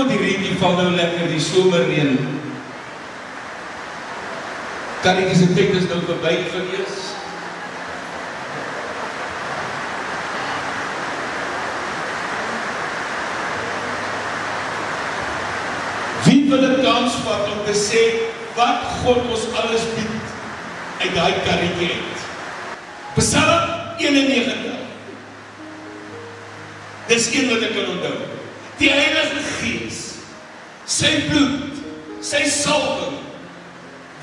Die reentjie val nou lekker, die somerreën. Karretjie se tyd is nou verby gewees. Wie wil 'n kans vat om te sê wat God ons alles bied uit daai karretjie uit? Psalm 91. Dis een wat ek kan onthou. Die Heilige Gees, sy bloed, sy salwing.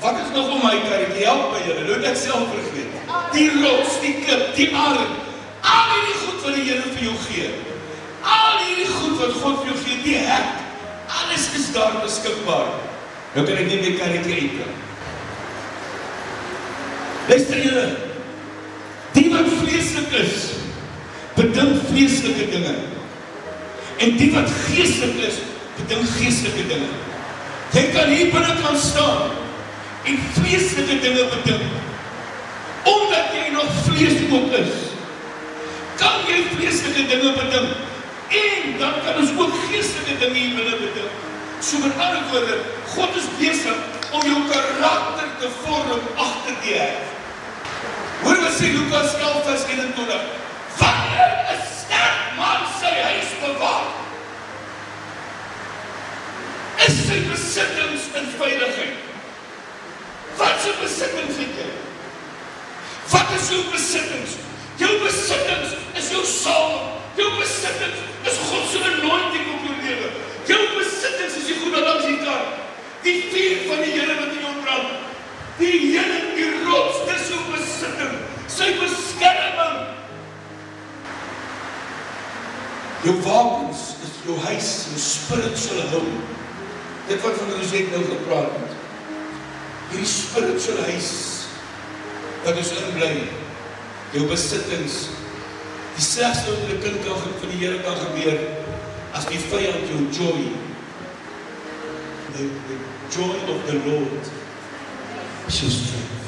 Wat is nog om my karretjie? Help my julle, nou het ek self vergeet. Die rots, die klip, die arend, al hierdie goed wat die Here vir jou gee. Al hierdie goed wat God vir jou gee, die hek, alles is daar beskikbaar. Nou kan ek nie my karretjie uitkom. Luister julle, die wat vleeslik is, bedink vleeslike dinge. En die wat geestelik is, bedink geestelike dinge. Jy kan hier binnekant staan en vleeslike dinge bedink. Omdat jy nog vlees ook is, kan jy vleeslike dinge bedink. En dan kan ons ook geestelike dinge hier binne bedink. So met ander woorde, God is besig om jou karakter te vorm agter die hek. Hoor wat sê Lukas 11 vers 21. Wanneer 'n sterk man sy huis bewaar, is sy besittings in veiligheid. Wat se besittings het jy? Wat is jou besittings? Jou besittings is jou salwing. Jou besittings is God se anointing op jou lewe. Jou besittings is die goed wat langs die kar. Die vuur van die Here wat in jou brand. Die Here, die rots, dis jou besitting. Sy beskerming. Jou wapens is jou huis, jou spiritual home. Dit wat van ons net nou gepraat het. Hierdie spiritual huis wat ons inbly, jou besittings. Die slegste wat 'n kind van die Here kan gebeur, as die vyand jou joy, the joy of the Lord, is your strength.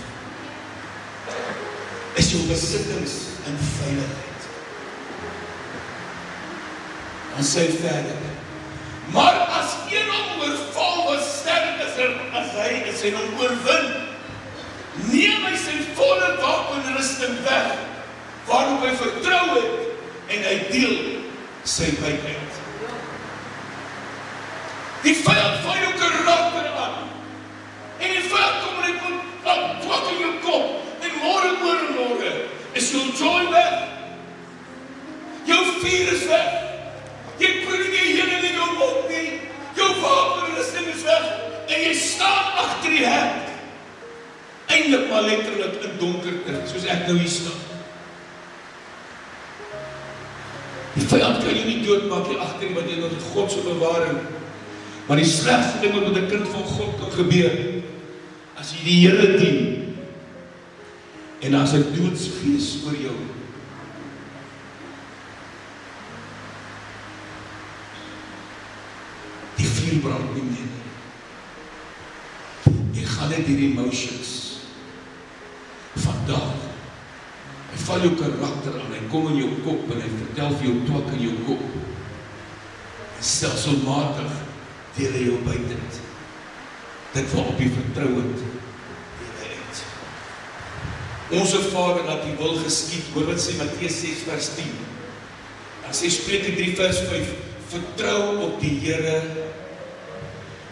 Is jou besittings in veiligheid. Dan sê verder, maar as een hom oorval wat sterk is as hy is en hom oorwin, neem hy sy volle wapenrusting weg, waarop hy vertrou het, en hy deel sy wysheid. Die vyand val jou karakter aan, en die vyand kom en hy moet twak in jou kop, en môre is jou joy weg, jou vuur is weg, jy probeer nie heen in jou mond nie, jou wapenrusting is weg, en jy staan agter die hek, eintlik maar letterlik in donkerte, soos ek nou hier staan. Die vyand kan jy nie doodmaak hier agter, want jy het God se bewaring. Maar die slegste ding wat met 'n kind van God kan gebeur, as jy die Here dien, en as 'n doodsgees oor jou. Die vuur brand nie meer. Jy gaan net hierdie emotions vandag. Hy val jou karakter aan, hy kom in jou kop en hy vertel vir jou twak in jou kop. En stelselmatig deel hy jou buite. Dit waarop jy vertrou het, deel hy uit. Onse Vader, laat die wil geskied, hoor wat sê Matteus 6 vers 10. Dan sê Spreuke 3 vers 5, vertrou op die Here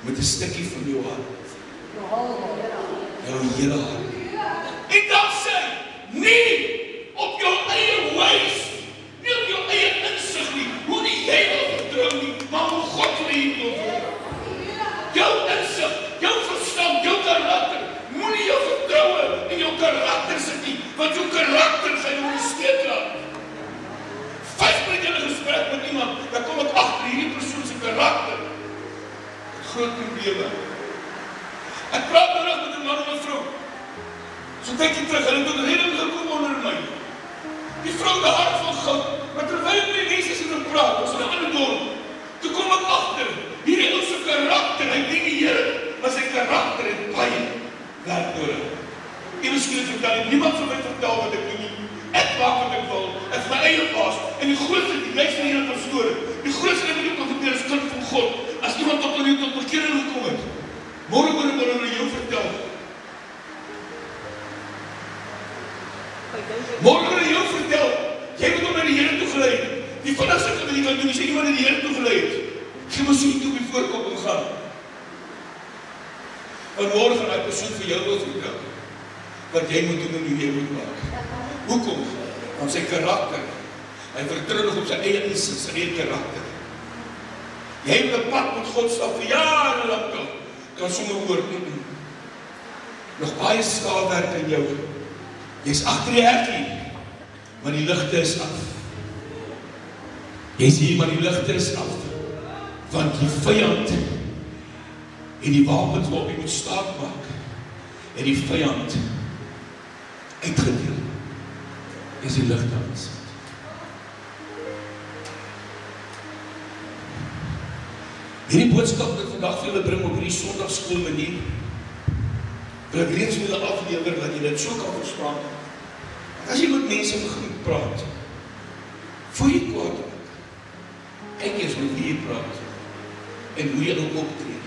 met 'n stukkie van jou hart. Jou hele hart. En dan sê, nie op jou eie ways, nie op jou eie insig nie, hoe nie jy wil vertrou nie, maar hoe God vir jy wil vertrou. Jou insig, jou verstand, jou karakter, moenie jou vertroue in jou karakter sit nie, want jou karakter gaan jou in die steek laat. 5 minute in 'n gesprek met iemand, dan kom ek agter hierdie persoon se karakter. Groot probleme. Ek praat nou met 'n man en 'n vrou. So tydjie terug, hulle het tot redding gekom onder my. Die vrou het 'n hart van goud, maar terwyl ek met mense sit en praat, ons in 'n ander dorp, toe kom ek agter, hierdie ou se karakter, hy dien die Here, maar sy karakter het baie werk nodig. Ewe skielik vertel ek, niemand vir my vertel wat ek doen nie. Ek maak wat ek wil, ek is my eie baas, en die grootste, die luister hier op storie, die Die vinnigste wat jy kan doen, is iemand in die Here toegelei het. Geen maar so nie op die voorkop omgaan. En môre gaan die persoon vir jou wil vertel, wat jy moet doen en hoe jy moet maak. Hoekom? Want sy karakter, hy vertrou nog op sy eie insig, sy eie karakter. Jy moet 'n pad met God stap vir jare lank al, kan sommer hoor, nog baie skaafwerk in jou. Jy's agter die hekkie, maar die ligte is af. Jy's hier, maar die ligte is af. Want die vyand en die wapens waarop jy moet staat maak, en die vyand uitgedeel. Is die ligte aansit. Hierdie boodskap wat ek vandag vir julle bring op hierdie Sondagskool manier, wil ek reeds vir julle aflewer dat jy dit so kan verstaan. As jy met mense begin praat, voel jy kwaad raak. Kyk eers met wie jy praat en hoe jy ook optree.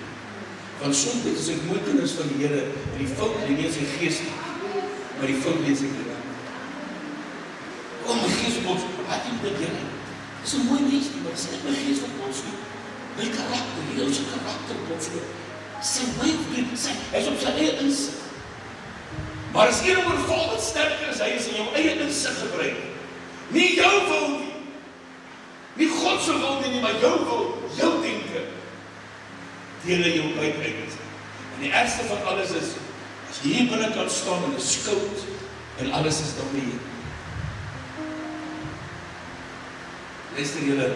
Want soms is ek mooi kinders van die Here en die fout lê nie in sy gees nie, maar die fout lê in sy karakter. My gees van ons, wat jy met Here? Dis 'n mooi mens nie, maar dis net my gees van ons nie. My karakter, hier is 'n karakter ons nie. Sy my vriend, hy is op sy eie insig. Maar as een oorval wat sterker is, hy is in jou eie insig gebruik. Nie jou wil nie. Nie God se wil nie, maar jou wil, jou denke. Deel hy jou buite uit. En die ergste van alles is, as jy hier binne kan staan en is koud, en alles is dan nie. Luister julle,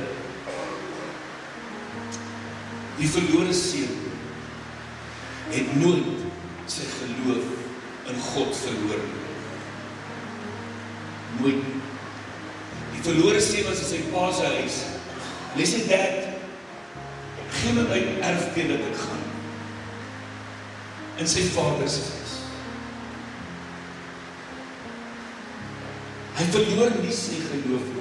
die verlore seun het nooit sy geloof in God verloor. Nooit. Die verlore seun was in sy pa se huis. En hy sê, Dad, gee my my erfdeel dat ek gaan. In sy vader se huis. Hy verloor nie sy geloof nie.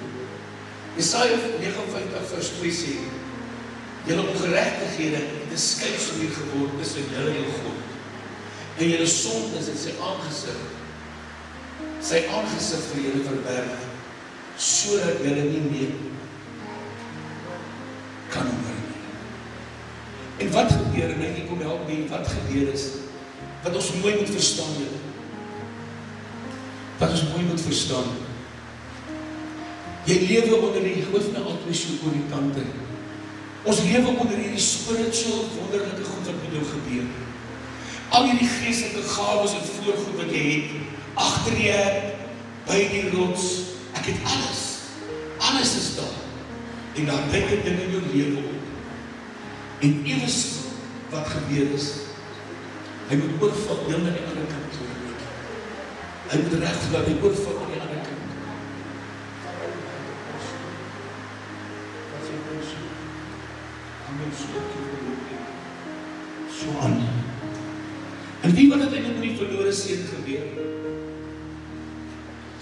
Jesaja 59 vers 2 sê, julle ongeregtighede het 'n skynsmuur geword tussen julle en God. En julle sonde is in sy aangesig vir julle verberg, sodat julle nie meer kan hoor nie. En wat gebeur, en ek kom help nie, wat gebeur is, wat ons mooi moet verstaan, wat ons mooi moet verstaan, jy lewe onder die hoof na altyd so oor die kante. Ons lewe onder hierdie spiritual wonderlike goed wat met jou gebeur. Al hierdie geestelike gawes en voorgoed wat jy het, agter die hek, by die rots, ek het alles. Alles is daar. En daar duik dinge in jou lewe op. En ewes wat gebeur is, hy moet oorval heel na die ander kant toe. Hy moet recht laat hy oorval na die ander kant. So aan. En wie wat het eintlik met die verlore seun gebeur?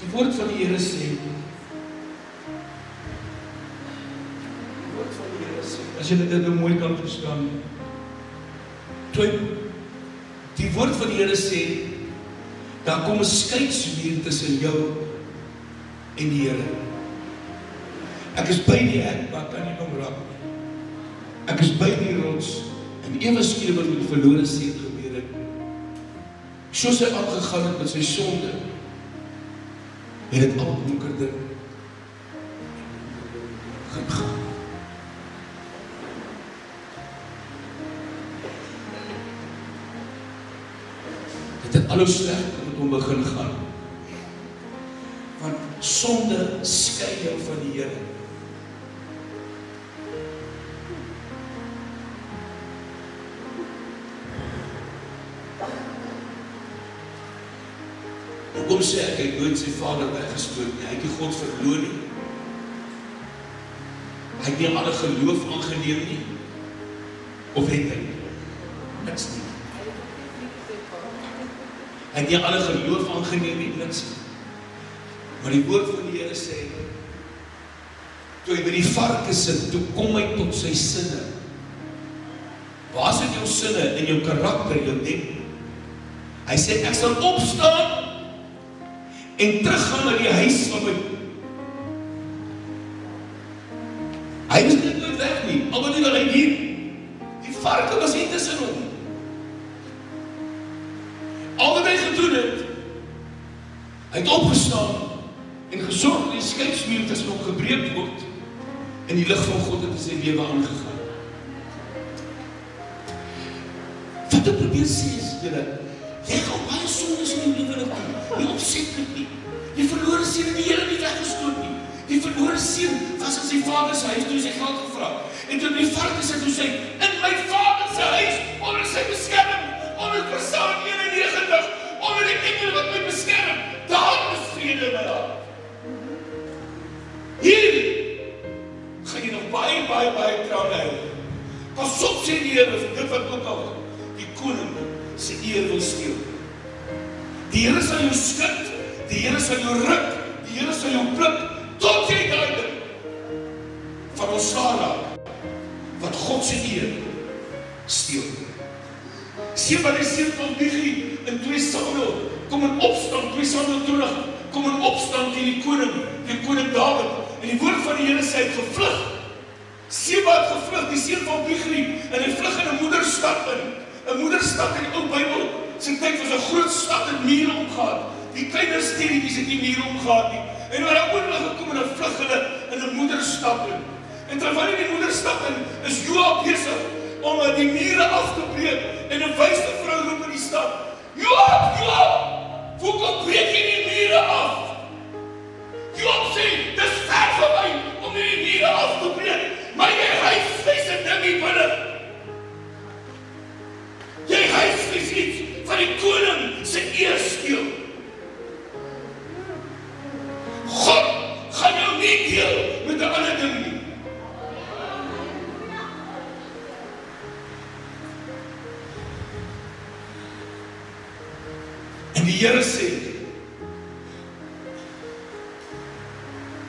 Die woord van die Here sê, die woord van die Here sê, as jy dit mooi kan verstaan, die woord van die Here sê, daar kom 'n skeidsmuur tussen jou en die Here. Ek is by die hek, maar kan nie kom raak nie. Ek is by die rots, en ewe skielik wat met die verlore seun gebeur het, soos hy aangegaan het met sy sonde, het het al donkerder gaan. Het het al hoe sleg met hom begin gaan, want sonde skei jou van die Here. Hoekom sê ek, hy het nooit sy vader weggespoor nie, hy het die God verloor nie. Hy het nie alle geloof aangeneem nie, of het hy? Niks nie. Hy het nie alle geloof aangeneem nie, niks nie. Maar die woord van die Here sê, toe hy by die varke sit, toe kom hy tot sy sinne. Waar sit jou sinne, in jou karakter, jou denken? Hy sê, ek sal opstaan, en teruggaan na die huis van my. Hy was net nooit weg nie, al wat hy hier. Die varke was nie tussen hom. Al wat hy gedoen het, hy het opgestaan en gesorg dat die skeidmuur tussen hom gebreek word en die lig van God het in sy lewe aangegaan. Wat ek probeer sê is, julle, jy gaan baie sondes in die lewe doen, nie opsetlik nie. Die verlore seun het die Here nie weggestoot nie. Die verlore seun was in sy vader se huis toe hy sy geld gevra. En toe die varke sit toe sê, in my vader se huis, onder sy beskerming, onder Psalm 91, onder die engele wat my beskerm, daar is vrede in my hart. Hier gaan jy nog baie trane huil. Pas op, sê die Here, vir dit wat ook al die koning se eer wil steel. Die Here sal jou skud, die Here sal jou ruk, die Here sal jou pluk, tot jy daai ding van ons raak, wat God se eer steel. Sien wat die seun van Bichri in 2 Samuel, kom in opstand, 2 Samuel 20, kom in opstand teen die koning Dawid, en die woord van die Here sê, hy het gevlug. Seba het gevlug, die seun van Bichri, en hy vlug in 'n moederstad in. 'n Moederstad in die ou Bybel, sy tyd was 'n groot stad in mure omgehad. Die kleiner stedetjies het nie mure omgehad nie. En waar hy oorlog gekom en dan vlug hulle in 'n moederstad in. En terwyl in die moederstad in, is Joab besig om die mure af te breek. En 'n wyse vrou roep in die stad, Joab, hoekom breek jy die mure af? Joab sê, dis ver van my om die mure af te breek, maar jy huisves 'n ding hier binne. Jy huisves iets van die koning se eer steel. God gaan jou nie deel met 'n ander ding nie. En die Here sê,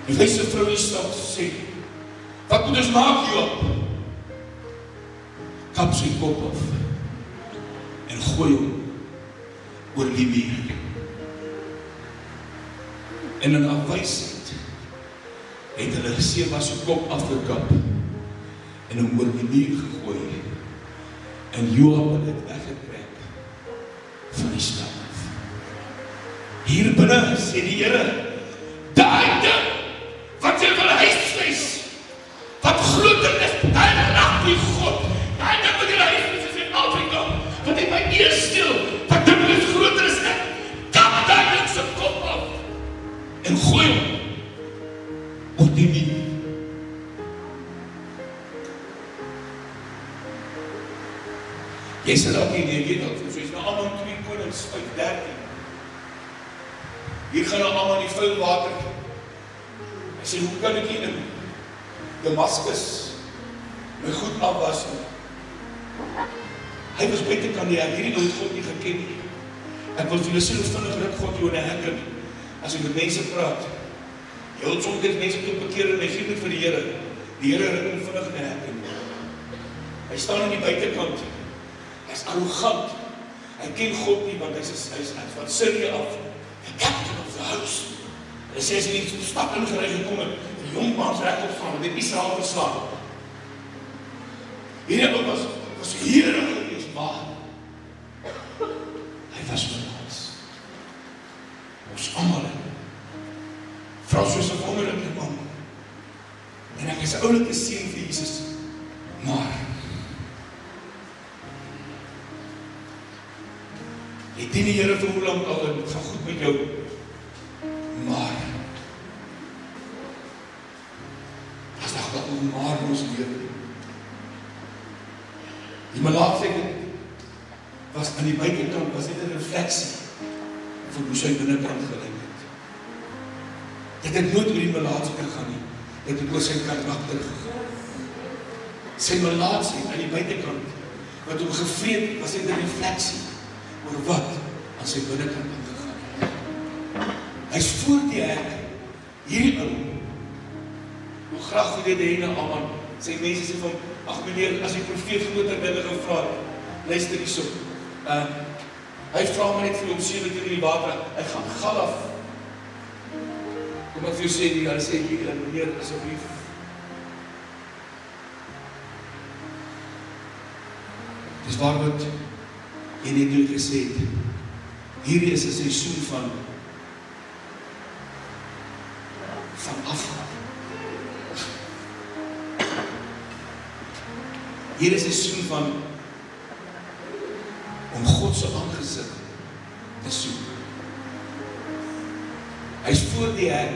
die wyse vrou die stad sê, wat moet ons maak, Joab? Kap sy kop af en gooi hom oor die muur. En in afwysheid het hulle Seba se kop afgekap en hom oor die muur gegooi. En Joab het dit weggetrek van die stad af. Hier binne sê die Here, daai ding wat jy wil huisves, wat groter is, daai rag die God, daai ding wat jy huisves is in Afrika, wat hy my eer steel, wat ding is groter is ek, kap daai ding se kop af en gooi hom op die muur. Jy sal dalk nie weet dat soos nou almal 2 Konings 5:13. Hier gaan nou almal in die vuil water. Hy sê, hoe kan ek hier in Damaskus my goed afwas nie? Hy was buitekant, hy het hierdie nooit God nie geken nie. Ek wil vir julle sê, hoe vinnig ruk God jou in 'n hek in, as jy met mense praat. Jy wil soms dit mense tot bekeer en hy gee dit vir die Here. Die Here ruk hom vinnig in 'n hek in. Hy staan aan die buitekant. Hy is arrogant. Hy ken God nie, want hy is van Syrië af. The captain of the house. Hy sê, as hy nie stap ingery gekom het, die jongmans reg opstaan, het Israel verslaan. Hierdie ou was heerlik gewees, maar hy was melaats. Ons almal vrou soos 'n wonderlike man. En ek is 'n oulike seun vir Jesus. Maar jy dien die Here vir hoe lank al, en dit gaan goed met jou. Maar as daar dat maar in ons lewe. Die melaatse was aan die buitenkant, was net 'n refleksie van hoe sy binnekant gelyk het. Dit het nooit oor die melaatse gegaan nie. Dit het oor sy karakter gegaan. Sy melaatse aan die buitenkant, wat hom gevreet, was net 'n refleksie oor wat aan sy binnekant aangegaan. Hy's voor die hek, hierdie ou, hoe graag wil jy die ene almal, sy mense sê van, ag meneer, as die profeet groter dinge gevra het, luister hierso, hy vra my net vir hom 7 keer in die water, hy gaan gal af. Kom ek vir jou sê, hy sê hier, meneer, asseblief, Dis waar wat jy net nou gesê het. Hierdie is 'n seisoen van afval. Hier is 'n seisoen van om God se aangesig te soek. Hy is voor die hek.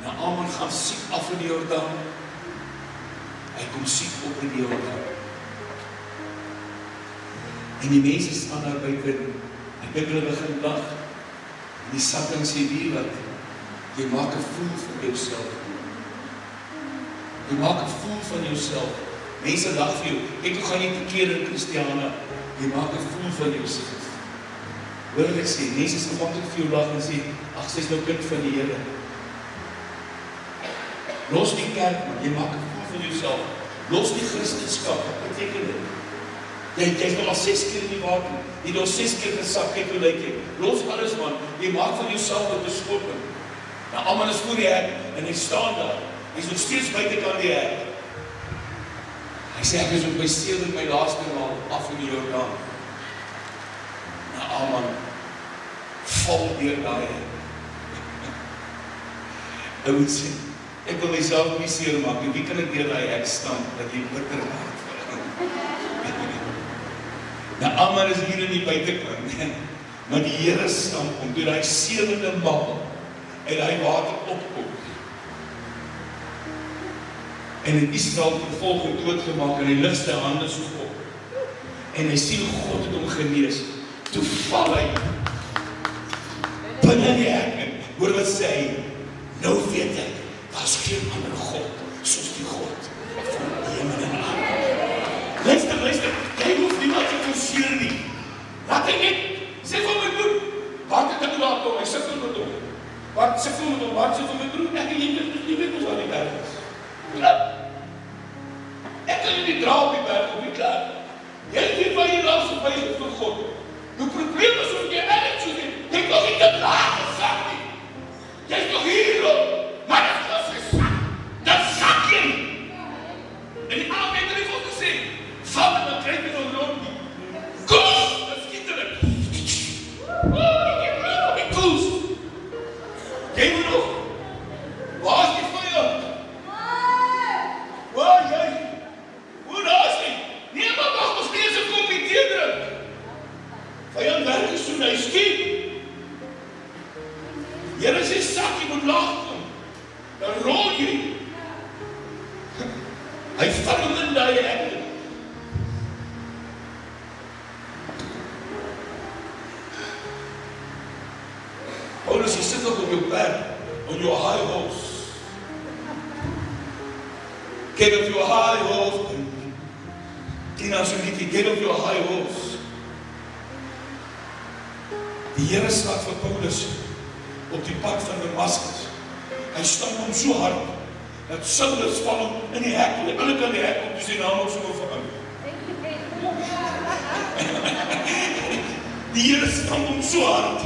Naaman gaan siek af in die Jordaan. Hy kom siek op in die Jordaan. En die mense staan daar buite. Ek dink hulle begin lag. En die satting sê wie wat? Jy maak 'n fool van jouself. Jy maak 'n fool van jouself. Mense lag vir jou. Ek gaan nie tekeer in Christiana. Jy maak 'n fool van jouself. Hoor wat ek sê, mense sal maklik vir jou lag en sê, ag, sy's nou kind van die Here. Los die kerk, man. Jy maak 'n fool van jouself. Los die Christendom. Wat beteken dit? Jy's nog al 6 keer in die water. Jy het nog 6 keer gesak, kyk hoe lyk jy. Los alles, man. Jy maak van jouself 'n beskotting. Nou, almal is voor die hek en hy staan daar. Hy's nog steeds buitekant die hek. Hy sê, ek is op my seun in my laaste maal af in die Jordaan. Nou, almal val deur daai hek. Ek moet sê, ek wil myself nie seer maak. Wie kan ek deur daai hek staan dat jy bitter raak? Nou, almal is hier in die buitekant. Maar die Here stamp om toe daai 7de maal en hy water opkom. En in Israel vervolg en doodgemaak en hy lig sy hande so op. En hy sien God het hom genees. Toe val hy binne die hek in. Hoor wat sê hy? Nou weet ek, daar's geen ander God soos die God van die hemel en aarde. Luister, jy hoef niemand te forceer nie. Laat hy net, sê vir my broer, wat het ek laat kom, hy sukkel met hom. Wat sukkel met hom, wat sê vir my broer, ek en jy weet ons aan die berg is. Ek kan jy nie dra op die berg, op die klaar. Jy weet waar jy laat so buig vir God. Die probleem is om jy attitude het. Jy kan nie te laag gesak nie. Jy is nog hierop, maar dit is gesak. Dat sak jy. En die aanbeter heeft ook gesê, val en dan krijg jy nog rond nie. Koos, dat is kinderlijk. Op die koos. Jy moet nog. Waar is die vijand? Waar jy? Hoe daar is die? Nee, maar mag ons steeds een kopie thee drink. Vijand werk is so hy skiet. Here sê sak, jy moet laag kom. Dan rol jy. Hy val hom in daai hek. Paulus, jy sit op jou perd, on your high horse. Get off your high horse. Tina so liedjie, get off your high horse. Die Here slaat vir Paulus op die pad van Damaskus. Hy stamp hom so hard, dat Saulus val hom in die hek, en hulle kan die hek op, dus die naam op so verander. Die Here stamp hom so hard,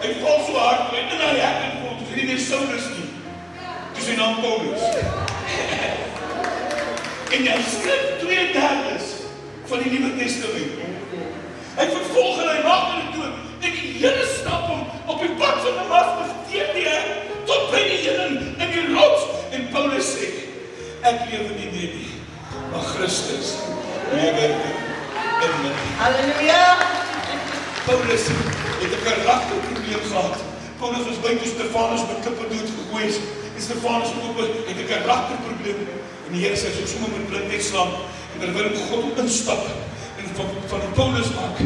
hy val so hard, en in die hek en vol, dus nie meer Saulus nie, dus die naam Paulus. En hy skryf 2/3 van die Nuwe Testament. Hy vervolg en hy maak hulle dood, en die Here stap hom op die pad van Damaskus teen die hek, tot by die heuning in die rots. En Paulus sê, ek lewe nie meer nie, maar Christus lewe in my. Halleluja! Paulus het 'n karakterprobleem gehad. Paulus was buite Stefanus met klippe dood gegooi is. En Stefanus het 'n karakterprobleem. En die Here sê, so sommer met blind wegslaan. En terwyl God instap en van Paulus maak,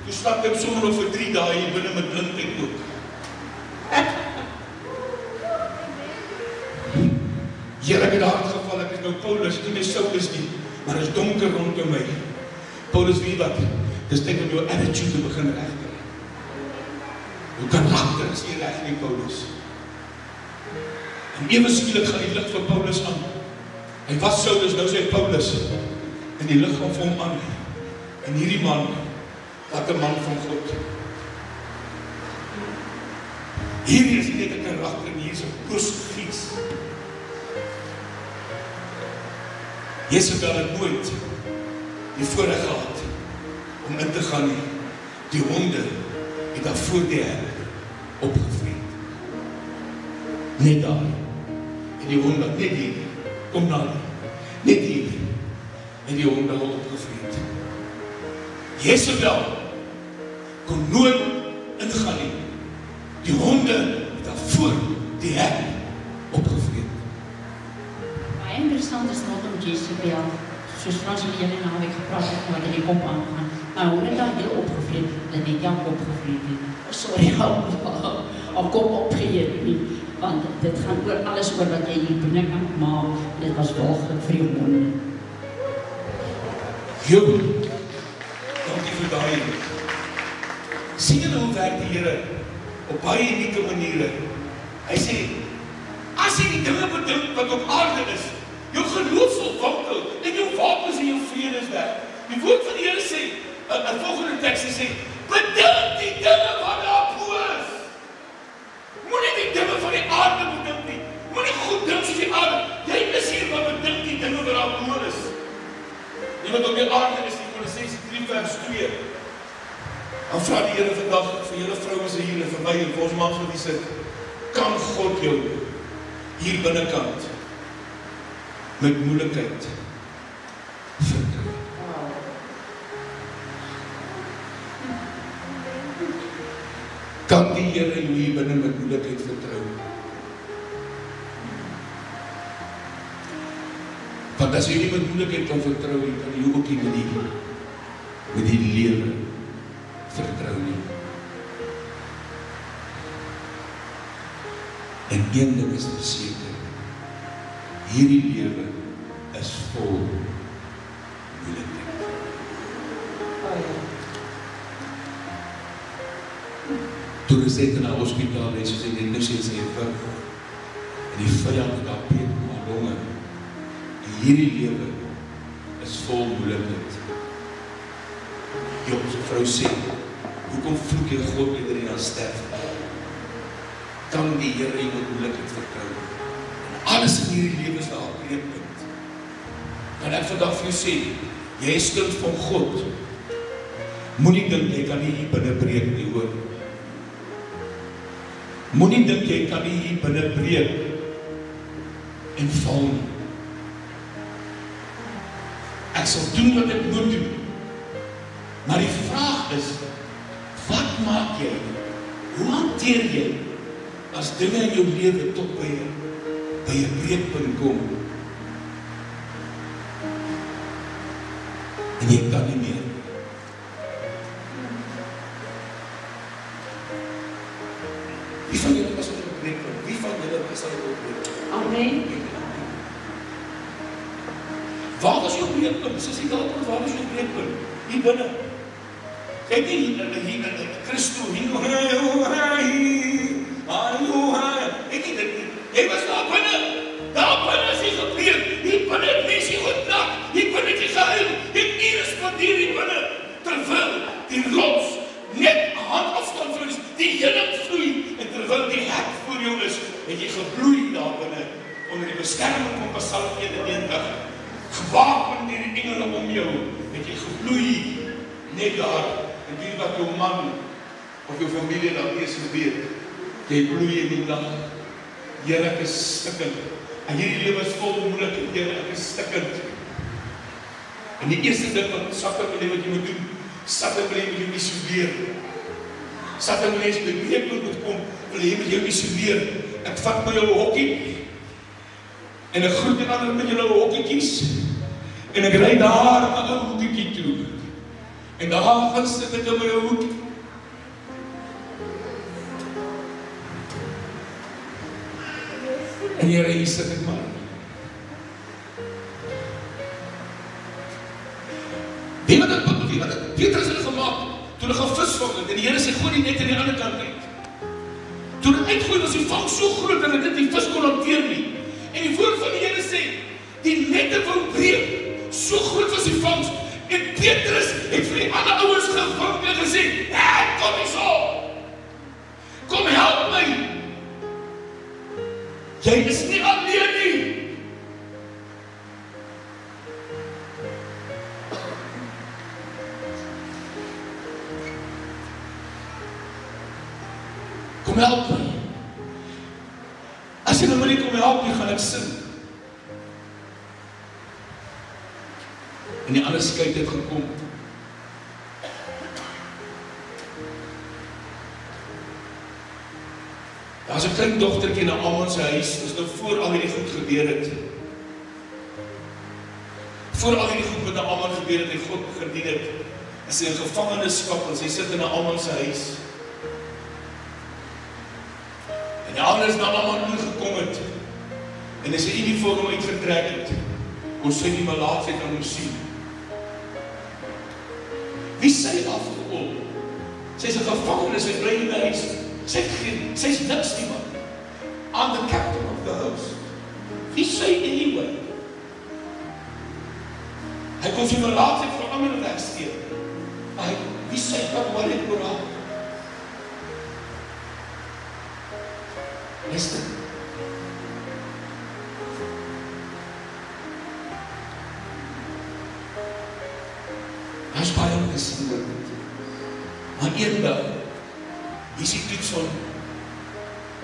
toe stap hy sommer nog vir 3 dae hier binne met blindheid ook. Here, ek het hard geval, ek is nou Paulus, nie meer Saulus nie, maar het is donker rondom my. Paulus, weet wat? Dis tyd om jou attitude te begin regkry. Jou karakter is nie reg nie, Paulus. En ewe skielik gaan die lig vir Paulus aan. Hy was Saulus, nou sê Paulus, en die lig gaan vir hom aan. En hierdie man, wat 'n man van God. Hierdie is nie net 'n karakter nie, hier is 'n koosgees. Jezebel het nooit die voorreg gehad om in te gaan nie. Die honde het daar voor die hek opgevreet. Net daar. En die honde, net hier, kom daar, net hier. En die honde al opgevreet. Jezebel kon nooit ingaan nie. Die honde het daar voor die hek opgevreet. Baie interessant is rondom Jezebel, soos Frans en Jelena naweek gepraat het, wat in die kop aangaan. Maar hoe het daar heel opgevreed, dat het Jan opgevreed het. Sorry, al kop opgeheet nie. Want dit gaan oor alles oor wat jy hier binnen kan maak. Dit was walglik vir jou honde. Jo, dankie vir daai. Sien julle hoe werk die Here op baie unieke maniere. Hy sê, as jy die dinge bedink wat op aarde is, jou geloof sal wankel en jou wapens en jou vrede is weg. Die woord van die Here sê, in volgende tekst sê, bedink die dinge wat daar bo is. Moenie die dinge van die aarde bedink nie. Moenie goed dink soos die aarde. Jy is hier wat bedink die dinge wat daar bo is. Die wat op die aarde is, die Kolossense 3 vers 2. Dan vra die Here vandag vir julle vrouens hier en vir my en vir ons mans wat hier sit, kan God jou hier binnenkant met moeilikheid vertrou? Kan die Here jou hier binne met moeilikheid vertrou? Want as jy nie met moeilikheid kan vertrou, kan jy ook nie met die lewe vertrou nie. En een ding is verseker, hierdie lewe is vol moeilikheid. Toe is dit in 'n hospitaal, en soos hy net nou sê, sy wurg, en die vyand het daar beet om haar longe. Hierdie lewe is vol moeilikheid. Job se vrou sê, hoekom vloek jy God eerder en dan sterf? Kan die Here jou met moeilikheid vertrou? En alles in hierdie lewe is daar 'n breekpunt. En ek vandag vir jou sê, jy is kind van God. Moenie dink jy kan nie hier binne breek nie, hoor. Moenie dink jy kan nie hier binne breek en val nie. Ek sal doen wat ek moet doen. Maar die vraag is, wat maak jy? Hoe hanteer jy as dinge in jou lewe tot by 'n breekpunt kom? En jy kan nie meer. Wie van julle was op 'n breekpunt? Wie van julle was op 'n breekpunt? Amen. Waar was jou breekpunt? Soos die dalk, waar was jou breekpunt? Hier binne. Kyk nie hier in Christo, hier. Ek het dit. Jy was daar binne. Daar binne is jy gebreek. Hier binne het mens jy gedak. Hier binne het jy gehuil. Hier respondeer hier binne. Terwyl die rots net 'n handafstand van die heuning vloei en terwyl die hek voor jou is, het jy gebloei daar binne onder die beskerming van Psalm 91. Gewapen deur die engele om jou, het jy gebloei net daar. En die wat jou man of jou familie dan eers weet, jy bloei in die dag. Here, ek is stikkend. En hierdie lewe is vol moeilikheid. Here, ek is stikkend. En die eerste ding wat Satan wil hê wat jy moet doen, Satan wil hê jy moet isoleer. Satan wil hê jy moet kom, wil hê jy moet isoleer. Ek vat my jou hokkie en ek groet die ander met julle hokkiekies en ek ry daar na 'n hoekkie toe. En daar gaan sit ek in my hoek. En hier sit ek maar. Wie wat het Petrus hulle gemaak? Toe hulle gaan visvang en die Here sê gooi die net aan die ander kant uit. Toe dit uitgooi was die vang so groot dat dit die vis kon hanteer nie. En die woord van die Here sê, die nette wou breek, so groot was die vangs. En Petrus het vir die ander ouens gevang en gesê, kom hier so, kom help my. Jy is nie alleen nie. Kom help my. As jy nou nie kom help nie, gaan ek sing. En die ander skyt het gekom. Daar is 'n klein dogtertjie na Amon se huis, is nou voor al hierdie goed gebeur het. Voor al hierdie goed wat na Amon gebeur het en God gedien het, is sy in gevangenskap en sy sit in 'n Amon se huis. En die ander is na Amon ingekom het en as sy uniform uitgetrek het, kon sy die malaatsheid aan hom sien. Wie sy afgekom? Sy is 'n gevangene, sy bly in die huis. Sy is niks nie, man. I'm the captain of the house. Wie sy anyway? Hy kon sy malaatsheid van ander wegsteek. Wie sy kan maar net oor haar. Luister. Daar is baie om te sien oor dit. Maar eendag, hier is die toets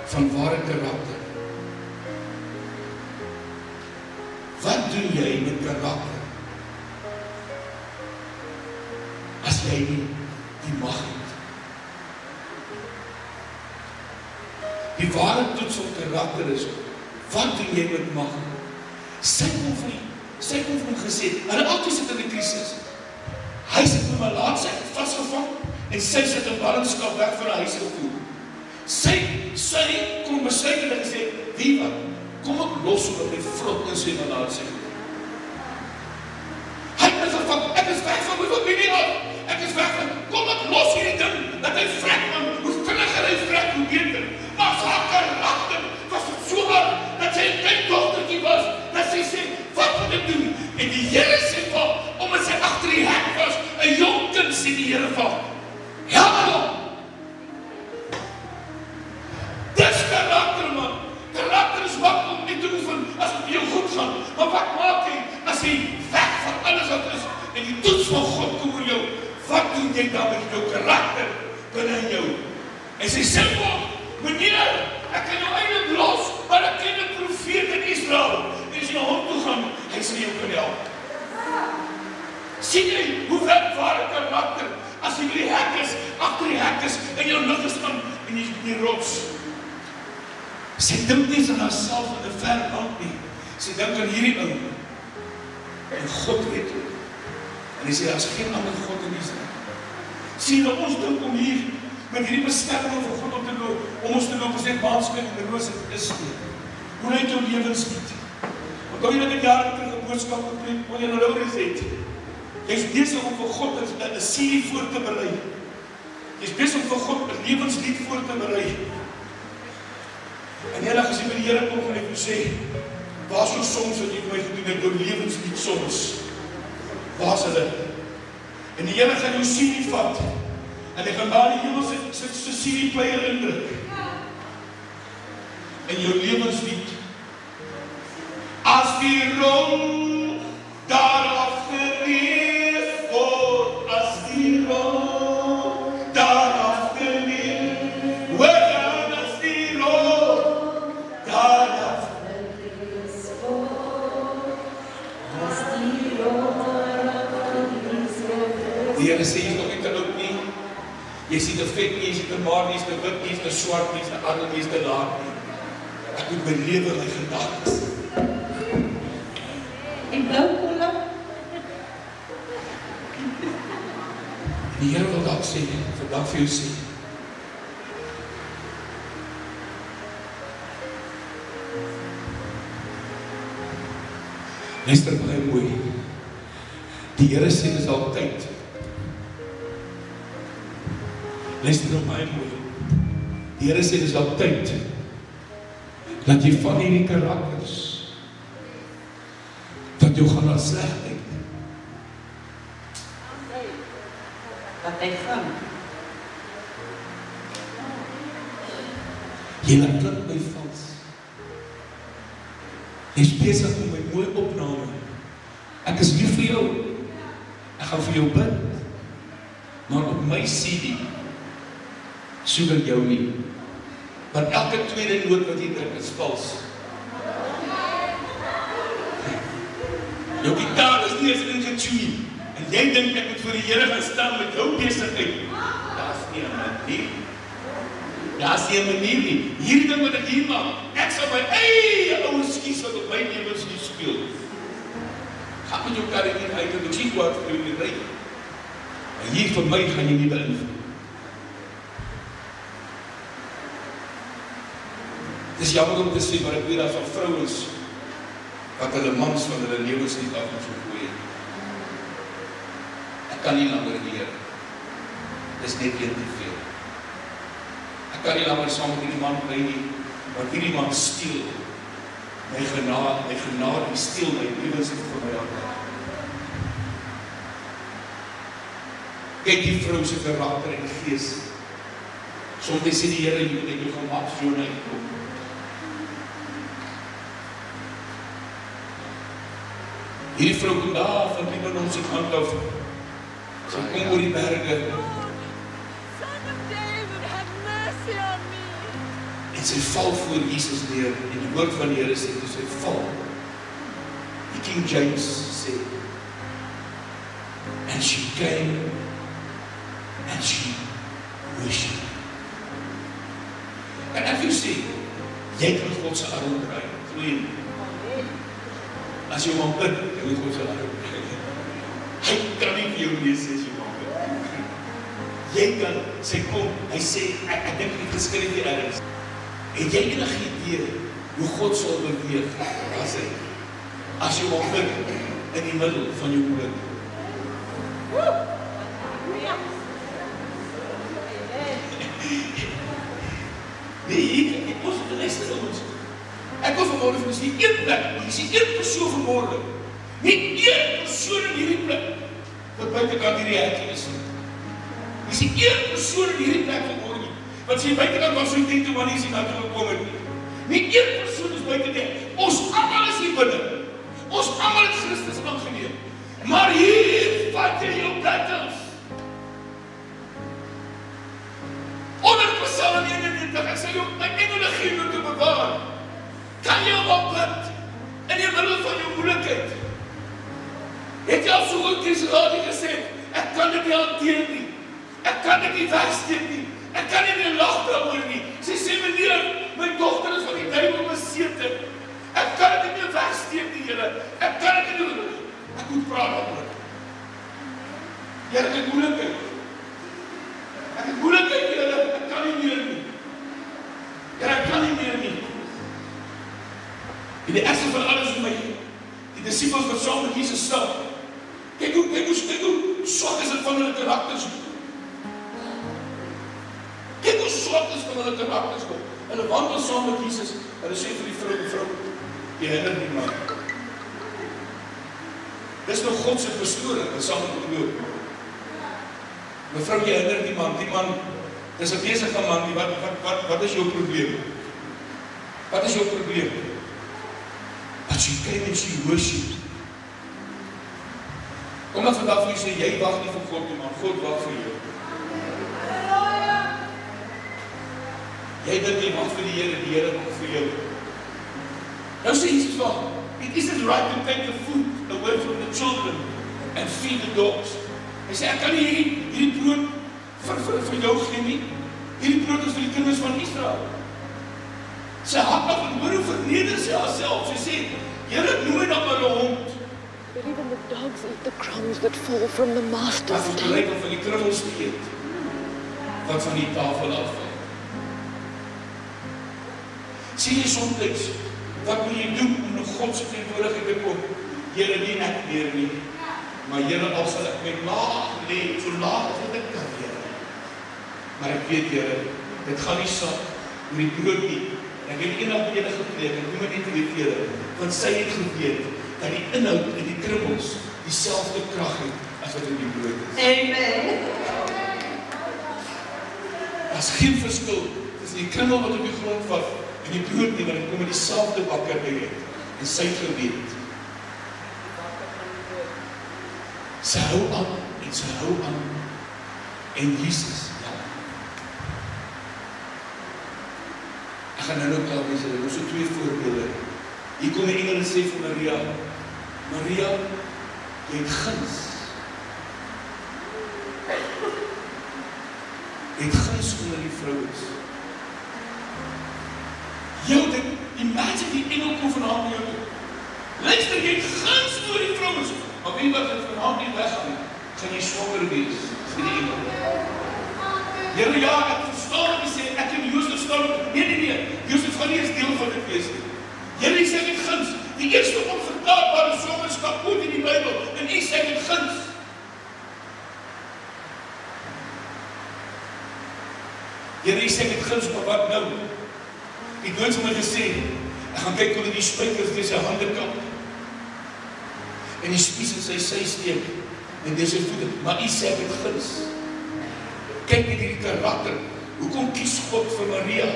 van ware karakter. Wat doen jy met karakter? As jy die mag het. Die ware toets van karakter is, wat doen jy met mag? Sy kom vir hom gesê, hulle altyd sit in die krisis. Hy sit met my laatsheid vastgevang, en sy sit in ballingskap weg van die huis gevoer. Sy kom besluit en gesê, wie wat, kom ek los omdat my vrot in sy laatsheid. Hy het gevang, ek is weg van my familie af, ek is weg van, kom ek los hierdie ding, dat hy vrek man, hoe vinniger hy vrek, hoe beter. Maar sy karakter was het so hard, dat sy 'n klein dogtertjie was, dat sy sê, wat moet ek doen? En die Here sê van, omdat sy agter die hek was, 'n jong kind sê die Here van, help hom! Dis karakter, man. Karakter is wat om nie te oefen, as het jou goed gaan. Maar wat maak jy, as jy weg van alles wat is, en die toets van God kom oor jou, wat doen jy dan met jou karakter binne jou? En sy sê van, meneer, ek kan jou eindelijk los, maar ek ken die profeet in Israel. En as jy na hom toe gaan, hy sê jou kan help. Sien jy, hoe werk ware karakter? As jy by die hek is, agter die hek is, en jou lig is aan, en jy is die rots. Sy dink nie aan haarself in 'n ver land nie. Sy dink aan hierdie ou. En God weet hoe. En hy sê, daar is geen ander God in Israel. Sien dat ons dink om hier, met hierdie beskerming van God om ons te loop, as net maanskyn en die roos is nie. Hoe net jou lewens niet. Want hoe jy dat 'n jaar terug 'n boodskap gepreek, wat jy nou het. Jy is besig om vir God 'n serie voor te berei. Jy is besig om vir God 'n lewenslied voor te berei. En eendag as jy by die Here kom en hy wil sê, waar is jou songs wat jy vir my gedoen het, jou lewenslied songs? Waar is hulle? En die Here gaan jou serie vat. En hy gaan daar die hemelse serie player indruk. En jou lewenslied. As die rol daar afgeleef word, as die rol daar afgeleef word, as die rol daar afgeleef word, as die rol daar afgeleef word. Die Here sê, jy is nog nie te oud nie, jy is nie te vet nie, jy is nie te maar nie, jy is te wit nie, jy is te swart nie, jy is te arm nie, jy is te laag nie. Ek moet my lewe, my gedagtes. En blauw kolle? Die Here wil dalk sê, vandag vir jou sê. Luister baie mooi. Die Here sê, dis al tyd. Luister nou baie mooi. Die Here sê, dis al tyd. Dat jy van hierdie karakters wat jou gaan laat sleg dink. Wat hy gaan. Jy laat klink my vals. Jy is besig om my mooi opname. Ek is lief vir jou. Ek gaan vir jou bid. Maar op my CD soek ek jou nie. Want elke tweede noot wat jy druk is vals. Jou gitaar is nie eens ingetune. En jy dink ek moet voor die Here gaan staan met jou besigheid. Daar's nie 'n manier. Daar's nie 'n manier nie. Hierdie ding wat ek hier maak, ek sal my eie ou skies wat op my lewenslied speel. Gaan met jou karre hier uit en ek sien wat vir jou ry. En hier vir my gaan jy nie beïnvloed. Dit is jammer om te sê, maar ek weet daar van vrouens wat hulle mans van hulle lewenslied af moet vergooi. Ek kan nie langer leer. Dis net een te veel. Ek kan nie langer saam met hierdie man bly nie, want hierdie man steel my genade, die steel my lewenslied vir my af. Kyk die vrou se karakter en gees. Soms sê die Here, jy moet uit jou gemaksone uitkom. Hierdie vrou kom daar van die van ons se kant af. Sy kom oor die berge. En sy val voor Jesus neer. En die woord van die Here sê, toe sy val. Die King James sê, and she came and she worshiped. En as jy sê, jy kan God se arm draai. Glo as jy hom bid, jy moet God se arm draai. Hy kan nie vir jou lees as jy hom bid. Jy kan, sy kom, hy sê, ek dink die geskryf hier ergens. Het jy enige idee hoe God sal beweeg as jy hom bid in die middel van jou brood? Nee, ek was op die luister ons. Ek was vanmorgen vir ons nie een plek, jy sê een persoon vanmorgen, nie een persoon in hierdie plek, wat buitenkant hierdie hekkie is. Jy sê een persoon in hierdie plek vanmorgen, want sê buitenkant was so'n tente wanneer jy na toe gekom het. Nie een persoon is buitenkant, ons allemaal is hier binnen, ons allemaal het Christus aangeneem, maar hier vat jy jou battles. Onder Psalm 91, ek sê jou, my engele gee jou te bewaar. Kan jy hom bid in die middel van jou moeilikheid? Het jy al so goed Christus gesê, ek kan dit nie hanteer nie, ek kan dit nie wegsteek nie, ek kan nie meer lag daaroor nie. Sy sê, meneer, my dogter is van die duivel besete, ek kan dit nie meer wegsteek nie, Here, ek kan dit nie doen, ek moet praat daaroor. Here, ek het moeilikheid. Ek het moeilikheid, Here, ek kan nie meer nie. Here, ek kan nie meer nie. En die eerste van alles vir my, die disciples wat saam met Jesus stap, kyk hoe swak is het van hulle karakters. Kyk hoe swak is van hulle karakters. Hulle wandel saam met Jesus, hulle sê vir die vrou, jy herinner nie man. Dis nou God se bestoring, wat saam met hom loop. Mevrou, jy herinner die man, dis 'n besige man, wat is jou probleem? Wat is jou probleem? But she came and she worshipped. Kom ek vandag vir jy sê, jy wag nie vir God nie, maar God wag vir jou. Jy dink jy wag vir die Here wag vir jou. Nou sê Jesus wag, it isn't right to take the food away from the children and feed the dogs. Hy sê, ek kan nie hierdie brood vir jou gee nie. Hierdie brood is vir die kinders van Israel. Sy hak af en hoor hoe verneder sy haarself. Sy sê, Here, noem my dan maar 'n hond. But even the dogs eat the crumbs that fall from the master's table. As bereid om van die krummels te eet, wat van die tafel afval. Sien jy soms, wat moet jy doen om 'n God se teenwoordigheid te kom? Here, nie ek meer nie, maar Here, al sal ek met laag lê, so laag as wat ek kan, Here. Maar ek weet, Here, dit gaan nie saak oor die brood nie. Ek het eendag met julle gepreek, en noem het nie te weet, Here, want sy het geweet, dat die inhoud en die krummels dieselfde krag het, as wat in die brood is. Amen. Daar is geen verskil tussen die krummel wat op die grond vat, en die brood nie, want dit kom in dieselfde bakker uit, en sy het geweet. Sy hou aan, en sy hou aan, en Jesus, ja. gaan nou klaar wees, dit is so 2 voorbeelde. Hier kom die engel en sê vir Maria, Maria, jy het guns. Jy het guns onder die vrouens. Jou, imagine die engel kom vanavond jou toe. Luister, jy het guns onder die vrouens. Maar wie wat het vanavond nie weggaan, gaan jy swanger wees, sê die engel. Here, ja, ek verstaan wat jy sê, ek en Josef staan op, nee, Josef gaan nie eens deel van dit wees nie. Here, jy sê ek het guns, die eerste onverklaarbare swangerskap ooit in die Bybel, en jy sê ek het guns. Here, jy sê ek het guns, maar wat nou? Ek het nooit vir my gesê, ek gaan kyk hoe die spykers deur sy hande kap, en die spies in sy sy steek, en deur sy voete, maar jy sê ek het guns. Kyk net hierdie karakter, hoekom kies God vir Maria,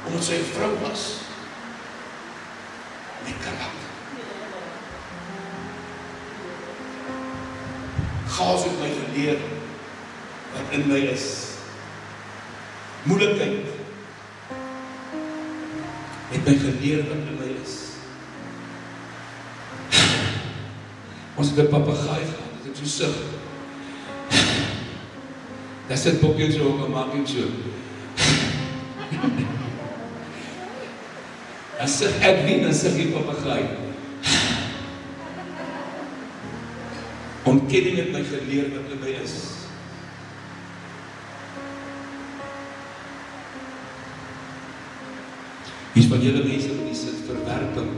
omdat sy 'n vrou was, met karakter. Gaas het my geleer, wat in my is, moeilikheid, het my geleer wat in my is. Ons het 'n papegaai gehad, het ek so sug. Daar sit Bobbie so op en maak hom so. Dan sug Edwin, dan sug die papegaai. Ontkenning het my geleer wat in my is. Is van julle mense wat die sit verwerping,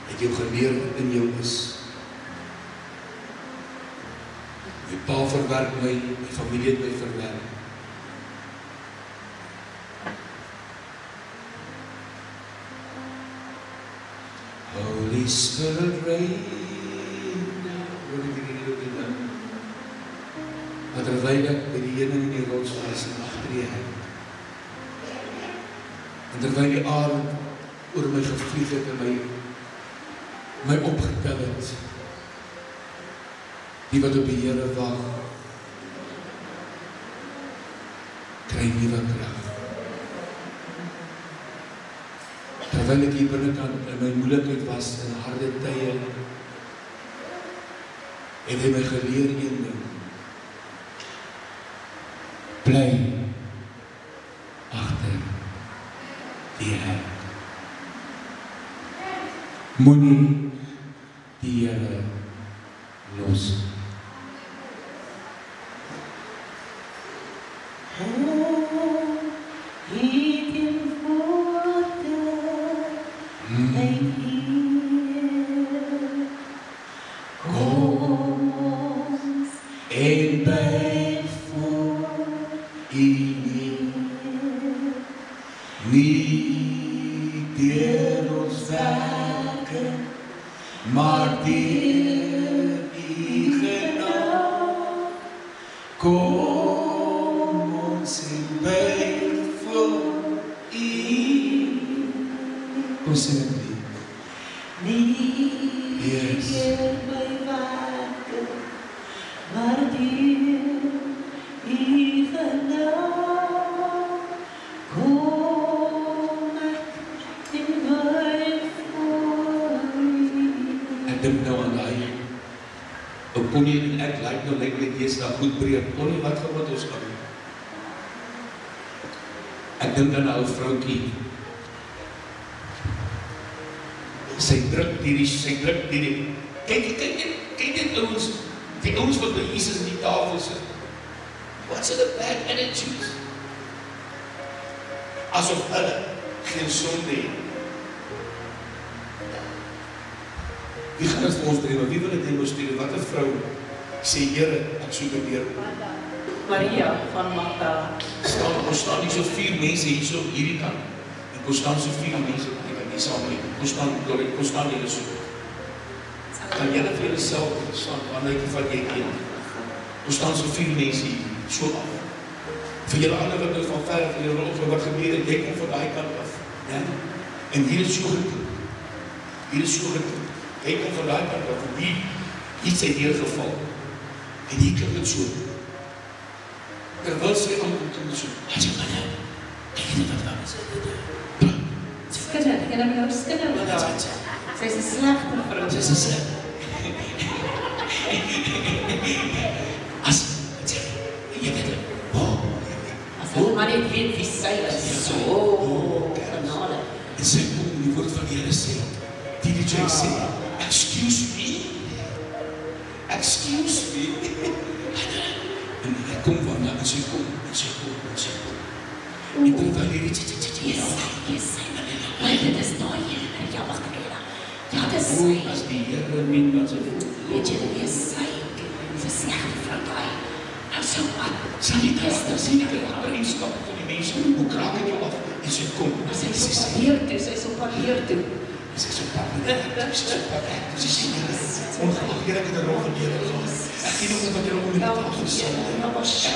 het jou geleer wat in jou is. My pa verwerp my familie het my verwerp. Holy Spirit reign down. Maar terwyl ek by die heuning en die rots was en agter die hek, en terwyl die arend oor my gevlieg het en my opgetel het, die wat op die Here wag, kry nuwe krag. Terwyl ek hier binnekant in my moeilikheid was, in harde tye, het hy my geleer een ding. Bly agter die Here. Moenie die Here los. Goed breek, Connie, wat gaan wat ons kan doen? Ek dink aan 'n ou vroukie. Sy druk hierdie, kyk dit ouens, die ouens wat by Jesus in die tafel sit. What's in the bad attitudes? Asof hulle geen sonde het. Wie gaan dit vir ons doen? Wie wil dit demonstreer? Wat 'n vrou sê, Here, ek soek dit weer. Maria van Magdala. Ons staan hier so 4 mense hier so hierdie kant. En ons staan so 4 mense op die kant, nie saam nie. Ons staan hier so. Kan julle vir julleself staan, wanneer van jy een. Ons staan so 4 mense hier, so af. Vir julle ander wat nou van ver, vir julle op wat gebeur het, jy kom van daai kant af. Ja? En hier is so gekoop. Jy kom van daai kant af, hier iets het hier geval. En hier klink het so. Terwyl sy aankom, klink het so. Wat jy kan nou? Kyk jy wat dan is Skinder, jy het nou skinder met haar. Sy is 'n slegte vrou. Sy is 'n sleg. As jy weet As hulle maar net weet wie sy is. So genade. En sy kom die woord van die Here sê. Die DJ sê, excuse me. En hy kom van daar, en sy kom. En terwyl hy dit Dit is nou hier, ja, wacht ek hier. Ja, dit is sy. as die Here weet wat sy voel. Weet jy, wie is sy? Sy is slegte vrou daai. Nou so wat? Sy het gister sien ek die gemeenskap van die mense, hoe kraak het jy af, en sy kom. Sy is op pad hier toe, sy is op pad hier toe. Sy is op pad hier toe, sy sê, ongelukkig, Here, ek het 'n rol van Here gehad. Ek weet nog wat jy rol met die tafel sê. Nou was sy.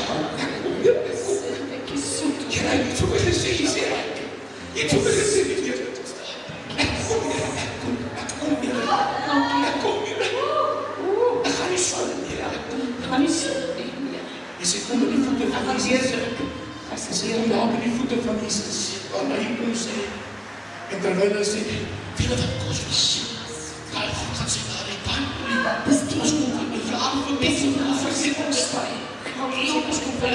Ek is so toe. Here, ek het vir my gesê, jy sê, jy het vir my gesê, jy weet wat ons daar. Ek kom hier. Ek gaan nie val nie, Gaan nie so. Jy sê, kom in die voete van Gaan Jesus. weer. Hy sê, kom daar in die voete van Jesus. Waar hy kom sê. En terwyl hy sê, weet wat kos was. Daai God gaan sê, daar die pijn. Dis die Ons kom van die jaar van mense, vergeet ons pijn. Ons kom van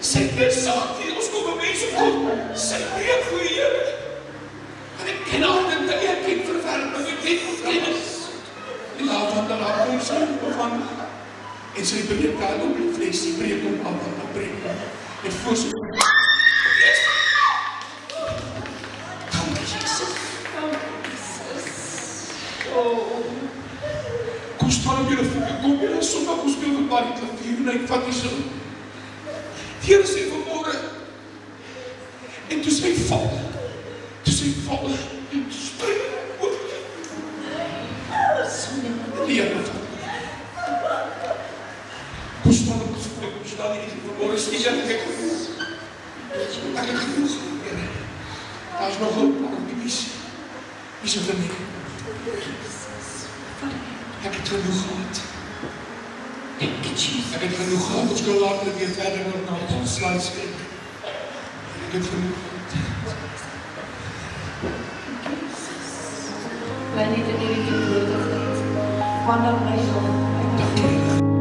sy saak hier, ons kom van mense kom. Sy breek voor die Here. En ek ken haar dit, ek ken verwerping, ek ken kennis. En daarvan dan haar kom sy van. En sy breek daar op die vlees, sy breek om af, en breek om. En voor sy kom staan op julle voete, kom julle sondag, ons speel vir baie klavier, en hy vat die so. Die Here sê vanmorgen, en toe sy val, en spring oor. Die Here vat. Kom staan op die voete, kom staan nie vanmorgen, stieg ek het genoeg, Here. Daar is nog hulp, maar ook die visie. Wie is er nie? Ek het genoeg gehad. Ek het genoeg gehad. Ons kan later weer verder oor na ons slides kyk. Ek het genoeg gehad. Bly net in hierdie woord. Wanneer my Dankie.